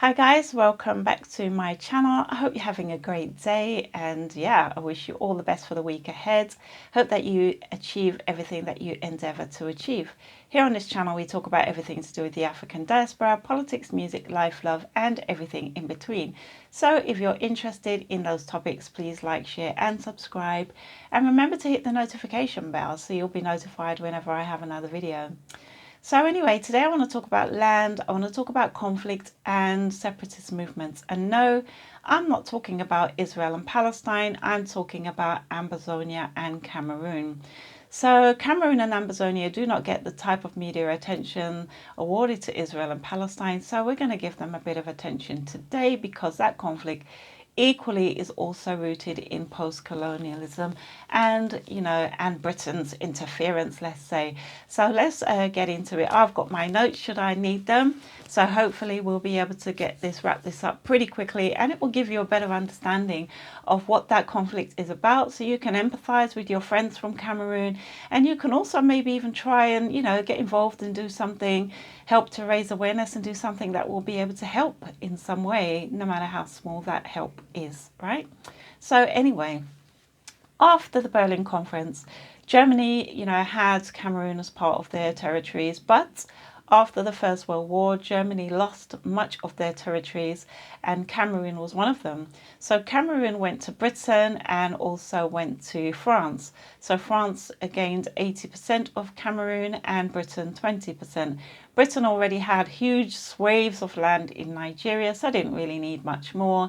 Hi guys, welcome back to my channel. I hope you're having a great day, and yeah, I wish you all the best for the week ahead. Hope that you achieve everything that you endeavor to achieve. Here on this channel we talk about everything to do with the African diaspora, politics, music, life, love and everything in between. So if you're interested in those topics, please like, share and subscribe, and remember to hit the notification bell so you'll be notified whenever I have another video. So anyway, today I want to talk about land, I want to talk about conflict and separatist movements. And no, I'm not talking about Israel and Palestine, I'm talking about Ambazonia and Cameroon. So Cameroon and Ambazonia do not get the type of media attention awarded to Israel and Palestine, so we're going to give them a bit of attention today because that conflict equally is also rooted in post-colonialism and and Britain's interference, let's say. So let's get into it. I've got my notes should I need them, so hopefully we'll be able to wrap this up pretty quickly, and it will give you a better understanding of what that conflict is about, so you can empathize with your friends from Cameroon, and you can also maybe even try and get involved and do something, help to raise awareness and do something that will be able to help in some way, no matter how small that help is, right? So anyway, after the Berlin Conference, Germany, had Cameroon as part of their territories, but after the First World War, Germany lost much of their territories and Cameroon was one of them. So Cameroon went to Britain and also went to France. So France gained 80% of Cameroon and Britain 20%. Britain already had huge swathes of land in Nigeria, so didn't really need much more.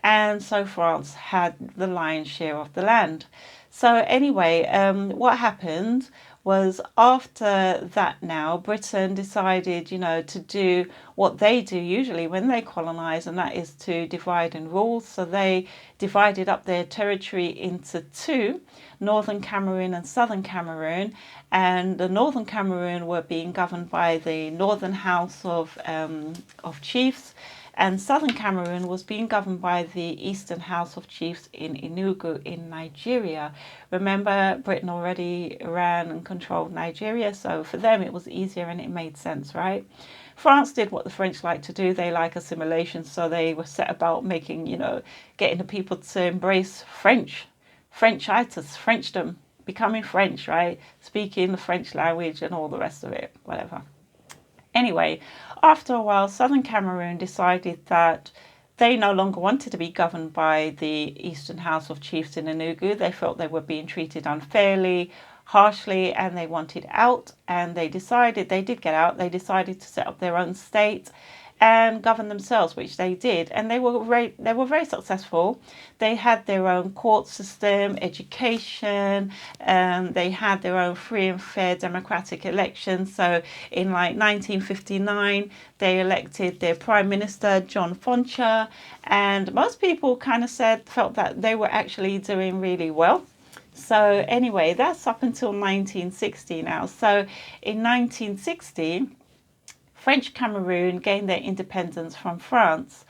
And so France had the lion's share of the land. So anyway, what happened was after that now, Britain decided, to do what they do usually when they colonize, and that is to divide and rule. So they divided up their territory into two, Northern Cameroon and Southern Cameroon. And the Northern Cameroon were being governed by the Northern House of Chiefs, and Southern Cameroon was being governed by the Eastern House of Chiefs in Enugu in Nigeria. Remember, Britain already ran and controlled Nigeria, so for them it was easier and it made sense, right? France did what the French like to do. They like assimilation, so they were set about making, getting the people to embrace Frenchitis, Frenchdom, becoming French, right? Speaking the French language and all the rest of it, whatever. Anyway, after a while, Southern Cameroon decided that they no longer wanted to be governed by the Eastern House of Chiefs in Enugu. They felt they were being treated unfairly, harshly, and they wanted out. And they did get out. They decided to set up their own state and govern themselves, which they did, and they were very successful. They had their own court system, education, they had their own free and fair democratic elections. So in like 1959, they elected their prime minister, John Foncha, and most people kind of felt that they were actually doing really well. So anyway, that's up until 1960 now. So in 1960, French Cameroon gained their independence from France,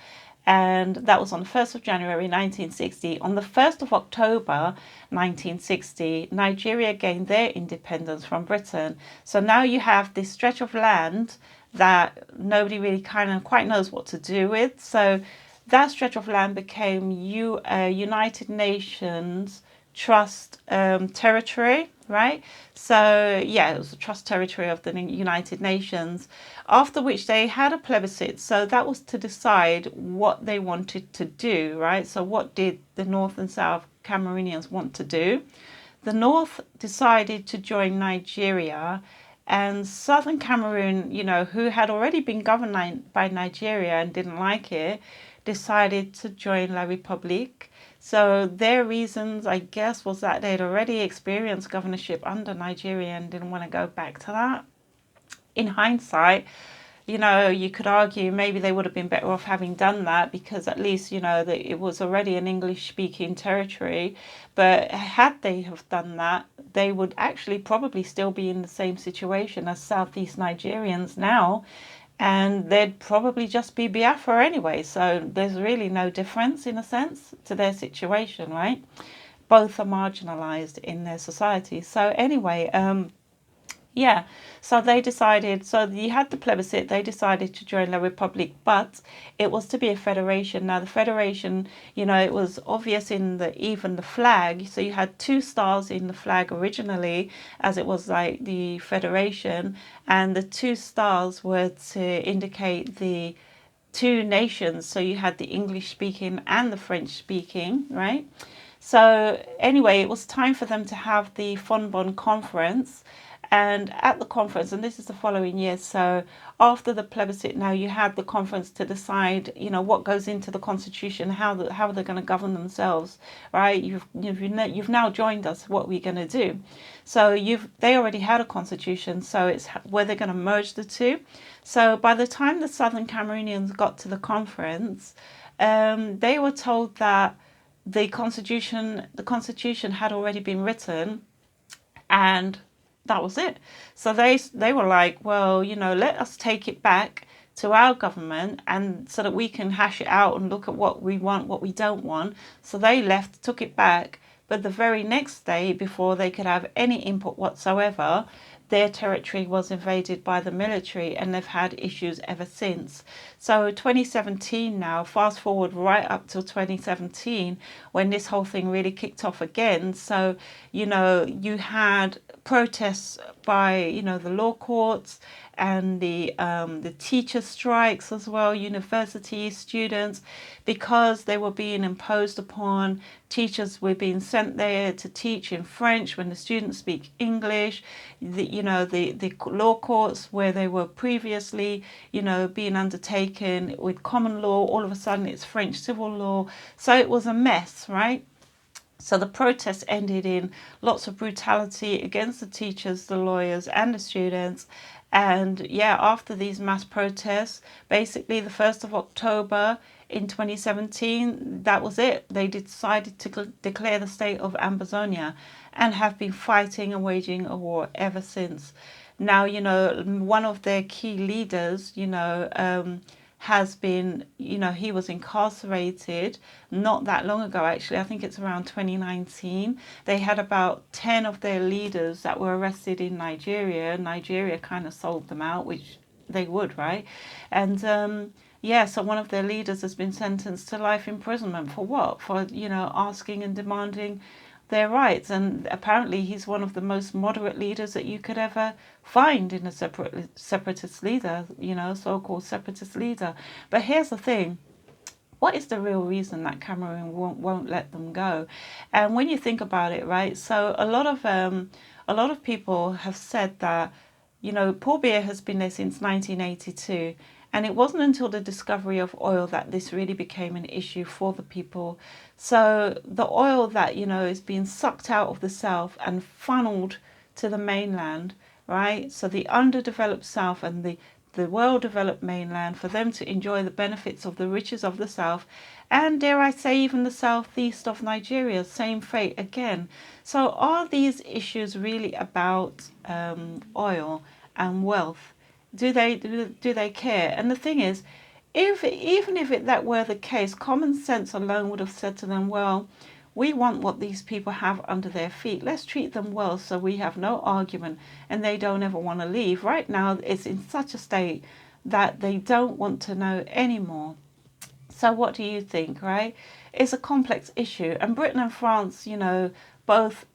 and that was on the 1st of January 1960. On the 1st of October 1960, Nigeria gained their independence from Britain. So now you have this stretch of land that nobody really kind of quite knows what to do with. So that stretch of land became United Nations Trust territory, right? So yeah, it was the trust territory of the United Nations, after which they had a plebiscite. So that was to decide what they wanted to do, right? So what did the North and South Cameroonians want to do? The North decided to join Nigeria, and Southern Cameroon, who had already been governed by Nigeria and didn't like it, decided to join La République. So their reasons, I guess, was that they'd already experienced governorship under Nigeria and didn't want to go back to that. In hindsight, you could argue maybe they would have been better off having done that, because at least, it was already an English-speaking territory. But had they have done that, they would actually probably still be in the same situation as Southeast Nigerians now, and they'd probably just be Biafra anyway. So there's really no difference, in a sense, to their situation, right? Both are marginalized in their society. So anyway, Yeah, so they decided, so you had the plebiscite, they decided to join La Republic, but it was to be a federation. Now, the federation, it was obvious in even the flag. So you had two stars in the flag originally, as it was like the federation, and the two stars were to indicate the two nations. So you had the English speaking and the French speaking, right? So anyway, it was time for them to have the Fonbonne conference. And at the conference, and this is the following year, so after the plebiscite, now you had the conference to decide, what goes into the constitution, how they're going to govern themselves, right? You've now joined us. What are we going to do? So they already had a constitution, so it's where they're going to merge the two. So by the time the Southern Cameroonians got to the conference, they were told that the constitution had already been written, and that was it. So they were like, well, let us take it back to our government, and so that we can hash it out and look at what we want, what we don't want. So they left, took it back, but the very next day, before they could have any input whatsoever, their territory was invaded by the military, and they've had issues ever since. So 2017 now, fast forward right up till 2017, when this whole thing really kicked off again. So, you had protests by, the law courts, and the teacher strikes as well, university students, because they were being imposed upon. Teachers were being sent there to teach in French when the students speak English. The law courts where they were previously, being undertaken with common law, all of a sudden it's French civil law. So it was a mess, right? So the protests ended in lots of brutality against the teachers, the lawyers, and the students. And yeah, after these mass protests, basically the 1st of October in 2017, that was it. They decided to declare the state of Ambazonia, and have been fighting and waging a war ever since. Now, one of their key leaders, has been, he was incarcerated not that long ago, actually. I think it's around 2019. They had about 10 of their leaders that were arrested in Nigeria. Nigeria kind of sold them out, which they would, right? And yeah, so one of their leaders has been sentenced to life imprisonment for what? For, asking and demanding their rights. And apparently he's one of the most moderate leaders that you could ever find in a separatist leader, so-called separatist leader. But here's the thing. What is the real reason that Cameroon won't let them go? And when you think about it, right, so a lot of people have said that, Paul Biya has been there since 1982. And it wasn't until the discovery of oil that this really became an issue for the people. So the oil that, is being sucked out of the south and funneled to the mainland, right? So the underdeveloped south and the well-developed mainland, for them to enjoy the benefits of the riches of the south, and dare I say even the southeast of Nigeria, same fate again. So are these issues really about oil and wealth? Do they care? And the thing is, even if that were the case, common sense alone would have said to them, well, we want what these people have under their feet. Let's treat them well so we have no argument and they don't ever want to leave. Right now, it's in such a state that they don't want to know anymore. So what do you think, right? It's a complex issue. And Britain and France, both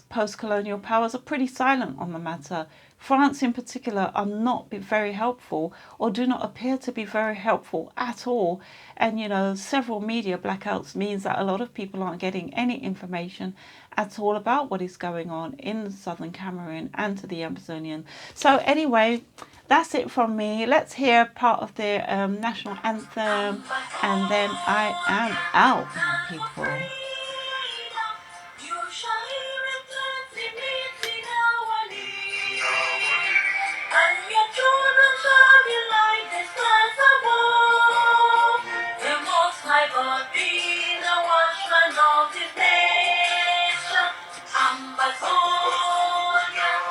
post-colonial powers, are pretty silent on the matter. France in particular are not very helpful, or do not appear to be very helpful at all. And, several media blackouts means that a lot of people aren't getting any information at all about what is going on in southern Cameroon and to the Ambazonian. So anyway, that's it from me. Let's hear part of the national anthem, and then I am out, my people.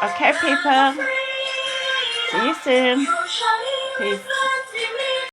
Okay, people. See you soon. Peace.